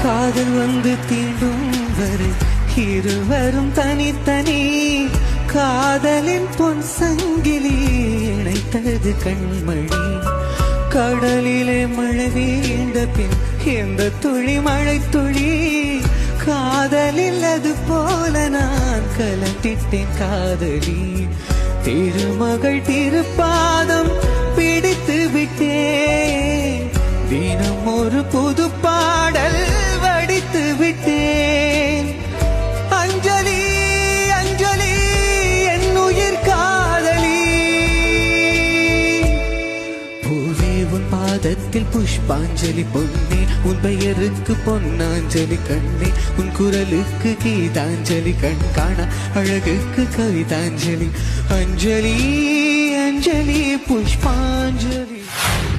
காதல் வந்து தீண்டும் வரை இருவரும் தனித்தனி காதலின் பொன் சங்கிலி இணைத்தது கண்மணி கடலிலே மழை வீழ்ந்த பின் எந்த துளி மழை துளி காதலில் அது போல நான் கலந்திட்டேன் காதலி திருமகள் திருப்பாதம் பிடித்து விட்டேன் தினம் ஒரு புது பாடல் வடித்து விட்டேன் அஞ்சலி அஞ்சலி என் உயிர் காதலி பூவே உன் பாதத்தில் புஷ்பாஞ்சலி பொன்னே உன் பெயருக்கு பொன்னாஞ்சலி கண்ணே உன் குரலுக்கு கீதாஞ்சலி கண் காண அழகுக்கு கவிதாஞ்சலி அஞ்சலி அஞ்சலி புஷ்பாஞ்சலி